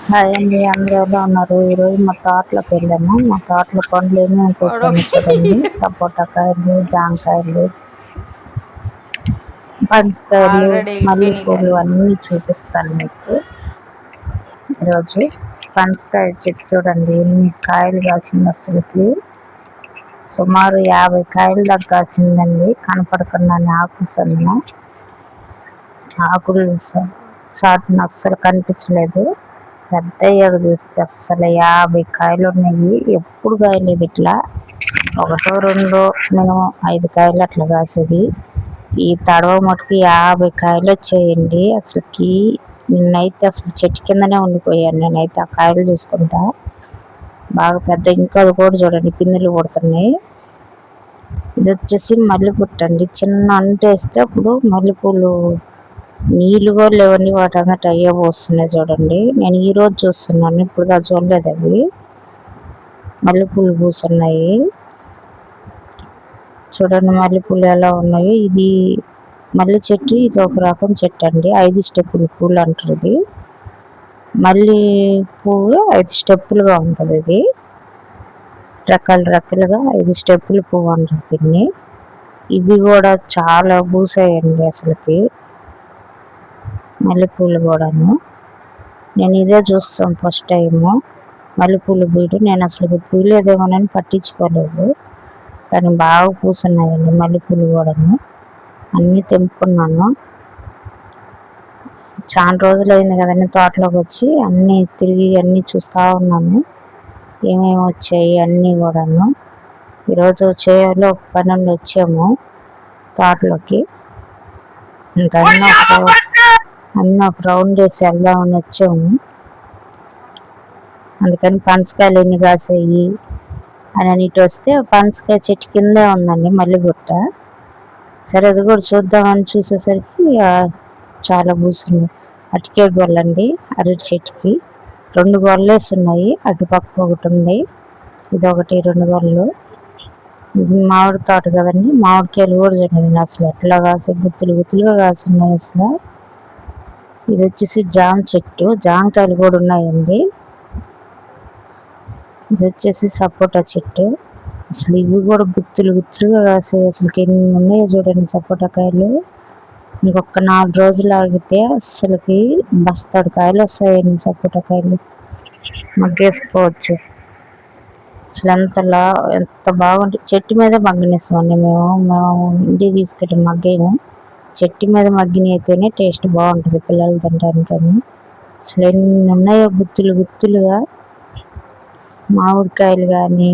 Hi అండి, అందరూ ఎలా ఉన్నారు? ఈరోజు మా తోటలోకి వెళ్ళాము. మా తోటలో పండ్లు ఏమేమి కోసాము చూడండి. సపోటా కాయలు, జామకాయలు, పనసకాయలు, ఆల్రెడీ మల్లెపూలు ఎగిపోయినాయి. అన్నీ చూపిస్తాను మీకు ఈరోజు. పనసకాయ చెట్టు చూడండి ఎన్ని కాయలు కాసింది అసలుకి. సుమారు 50 కాయలు దాకా కాసిందండి. కనపడకుండా ఆకులు చాటున అస్సలు కనిపించలేదు. పెద్దయ్యాక చూస్తే అస్సలు 50 కాయలు ఉన్నాయి. ఎప్పుడు కాయలేదు ఇట్లా. ఒకటో రెండో మినిమం 5 కాయలు అట్లా కాసేది. ఈ తడవ మటుకు 50 కాయలు వచ్చాయండి. అసలుకి నిన్నైతే అసలు చెట్టు కిందనే ఉండిపోయాను. నేనైతే ఆ కాయలు చూసుకుంటా బాగా పెద్ద, ఇంకా అది కూడా చూడండి పిందెలు పుడుతున్నాయి. ఇది వచ్చేసి మల్లెపుట్టు అండి. చిన్న అంటేస్తే అప్పుడు మల్లెపూలు నీళ్ళు కూడా లేవండి, వాటి అన్నట్టు అయ్యే పోస్తున్నాయి చూడండి. నేను ఈరోజు చూస్తున్నాను, ఇప్పుడు దాకా చూడలేదు. అవి మల్లెపూలు పూస్తున్నాయి చూడండి. మల్లెపూలు ఎలా ఉన్నాయో. ఇది మల్లె చెట్టు, ఇది ఒక రకం చెట్టు అండి. 5 స్టెప్పులు పూలు అంటారు ఇది. మల్లె పువ్వు 5 స్టెప్పులుగా ఉంటుంది. ఇది రకాలుగా 5 స్టెప్పులు పువ్వు అంటారు దీన్ని. ఇవి కూడా చాలా పూసాయండి అసలుకి మల్లెపూలు కూడాను. నేను ఇదే చూస్తాను ఫస్ట్ టైము మల్లెపూలు పూయడం. నేను అసలు పూయలేదేమోనని పట్టించుకోలేదు, కానీ బాగా పూస్తున్నాయండి మల్లెపూలు కూడాను. అన్నీ తెంపుకున్నాను. చాలా రోజులు అయింది కదండి తోటలోకి వచ్చి. అన్నీ తిరిగి అన్నీ చూస్తూ ఉన్నాను ఏమేమి వచ్చాయి అన్నీ కూడాను. ఈరోజు చేయాలో ఒక పని వచ్చాము తోటలోకి. ఇంకా అన్నీ ఒక రౌండ్ వేసి వెళ్దామని వచ్చాము. అందుకని పనసకాయలు ఎన్ని కాసాయి అని ఇటు వస్తే పనసకాయ చెట్టు కిందే ఉందండి మల్లెగుట్ట. సరే అది కూడా చూద్దామని చూసేసరికి చాలా పూస్తున్నాయి. అటుకే గొల్లండి, అరటి చెట్టుకి 2 గొర్రెలు వేస్తున్నాయి. అటుపక్క ఒకటి ఉంది, ఇదొకటి 2 గొర్రెలు. ఇది మామిడి తోట కదండి. మామిడికాయలు కూడా చూడండి అసలు ఎట్లా కాసి గుత్తులు గుత్తులుగా కాస్తున్నాయి అసలు. ఇది వచ్చేసి జామ చెట్టు, జామకాయలు కూడా ఉన్నాయండి. ఇది వచ్చేసి సపోటా చెట్టు. అసలు ఇవి కూడా గుత్తులు గుత్తులుగా కాసాయి. అసలు ఎన్ని ఉన్నాయో చూడండి సపోటా కాయలు. ఇంకొక 4 రోజులు ఆగితే అసలుకి బస్తాడు కాయలు వస్తాయండి సపోటా కాయలు. మగ్గేసుకోవచ్చు. అసలు ఎంత బాగుంటుంది. చెట్టు మీద మగ్గనిస్తామండి మేము ఇంటికి తీసుకెళ్ళి మగ్గేము. చెట్టు మీద మగ్గిన అయితేనే టేస్ట్ బాగుంటుంది పిల్లలు తినడానికని. అసలు ఎన్ని ఉన్నాయో గుత్తులు గుత్తులుగా. మామిడికాయలు కానీ,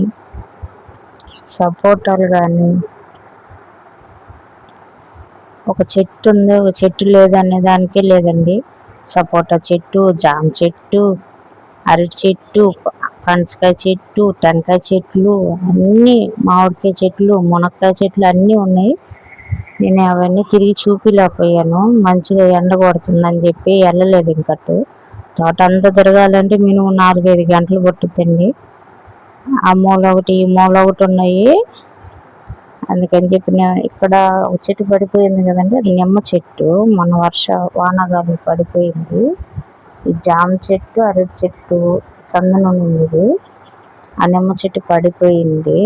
సపోటాలు కానీ. ఒక చెట్టు ఉంది, ఒక చెట్టు లేదనే దానికే లేదండి. సపోటా చెట్టు, జామ చెట్టు, అరటి చెట్టు, పనసకాయ చెట్టు, టెంకాయ చెట్లు, అన్నీ మామిడికాయ చెట్లు, మునక్కాయ చెట్లు అన్నీ ఉన్నాయి. నేను అవన్నీ తిరిగి చూపిలేకపోయాను. మంచిగా ఎండ కొడుతుందని చెప్పి వెళ్ళలేదు. ఇంకట్టు తోట అంతా తిరగాలంటే మినిమం 4-5 గంటలు పట్టుద్దండి. ఆ మూల ఒకటి ఈ మూల ఒకటి ఉన్నాయి. అందుకని చెప్పి ఇక్కడ ఒక చెట్టు పడిపోయింది కదండి, అది నిమ్మ చెట్టు. మన వానాగాలి పడిపోయింది. ఈ జామ చెట్టు, అరటి చెట్టు సందున ఉంది. ఆ నిమ్మ చెట్టు పడిపోయింది.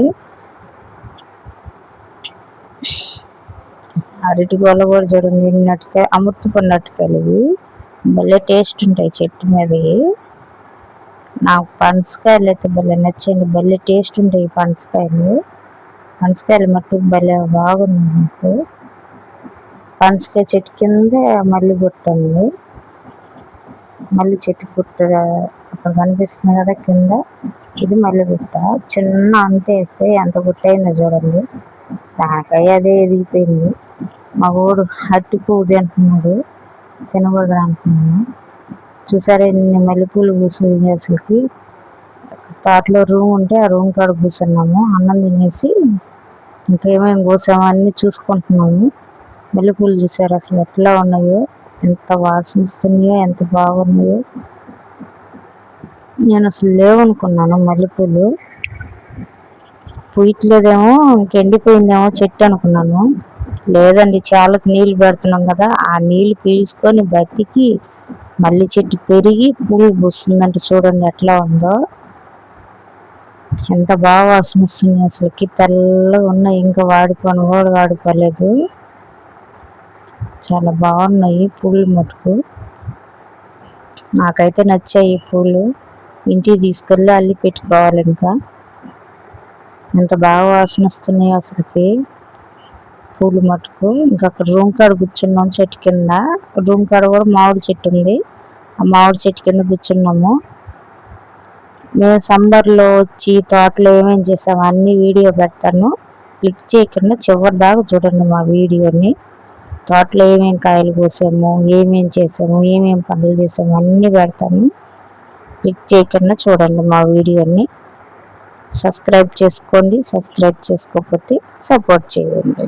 అరటి గోల కూడా చూడండి నిన్నటికాయ అమృత పన్నట్టుకాయలు. ఇవి భలే టేస్ట్ ఉంటాయి చెట్టు మీద. నాకు పనసకాయలు అయితే భలే నచ్చండి, భలే టేస్ట్ ఉంటాయి పనసకాయలు. పనసకాయలు మట్టు భలే బాగుంది నాకు. పనసకాయ చెట్టు కింద మల్లి గుట్ట ఉంది. మల్లి చెట్టు గుట్ట అక్కడ కనిపిస్తుంది కదా కింద, ఇది మల్లి గుట్ట. చిన్న అంటేస్తే ఎంత గుట్ట అయిందో చూడండి. దానికాయ అదే ఎదిగిపోయింది. మా ఊడు అట్టి పువ్వు తింటున్నాడు, తినకూడదు అంటున్నాను. చూసారా ఎన్ని మల్లెపూలు పూసింది అసలుకి. తోటలో రూమ్ ఉంటే ఆ రూమ్ కాడ కూర్చున్నాము. అన్నం తినేసి ఇంకేమేమి కోసామో అన్నీ చూసుకుంటున్నాము. మల్లెపూలు చూసారు అసలు ఎట్లా ఉన్నాయో, ఎంత వాసన ఇస్తున్నాయో, ఎంత బాగున్నాయో. నేను అసలు లేవనుకున్నాను మల్లెపూలు పూయట్లేదేమో, ఇంకెండిపోయిందేమో చెట్టు అనుకున్నాను. లేదండి, చాలకు నీళ్ళు పెడుతున్నాం కదా, ఆ నీళ్ళు పీల్చుకొని బతికి మల్లి చెట్టు పెరిగి పూలు పూస్తుందంటే చూడండి ఎట్లా ఉందో. ఎంత బాగా వాసన వస్తుంది అసలుకి. తెల్లగా ఉన్నాయి, ఇంకా వాడిపోను కూడా వాడిపోలేదు. చాలా బాగున్నాయి పూలు మటుకు. నాకైతే నచ్చాయి ఈ పూలు. ఇంటికి తీసుకెళ్ళి అల్లి పెట్టుకోవాలి. ఇంకా ఎంత బాగా వాసన వస్తున్నాయి అసలుకి పూలు మటుకు. ఇంకా అక్కడ రూమ్ కాడ కూర్చున్నాం చెట్టు కింద. రూమ్ కాడ కూడా మామిడి చెట్టు ఉంది. ఆ మామిడి చెట్టు కింద కూర్చున్నాము. మేము సమ్మర్లో వచ్చి తోటలో ఏమేమి చేసాము అన్ని వీడియో పెడతాను. క్లిక్ చేయకుండా చివరి దాకా చూడండి మా వీడియోని. తోటలో ఏమేమి కాయలు కోసాము, ఏమేమి చేసాము, ఏమేమి పనులు చేసాము అన్నీ పెడతాను. క్లిక్ చేయకుండా చూడండి మా వీడియోని. సబ్స్క్రైబ్ చేసుకోండి. సబ్స్క్రైబ్ చేసుకోకపోతే సపోర్ట్ చేయండి.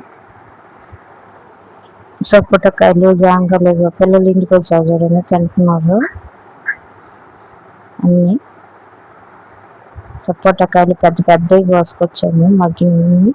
సపోటకాయలు, జాంకాయలు పిల్లలు ఇంటికి వచ్చారు చూడండి తింటున్నారు అన్నీ. సపోటకాయలు పెద్ద పెద్దవి కోసుకొచ్చాము మగ్గినవి.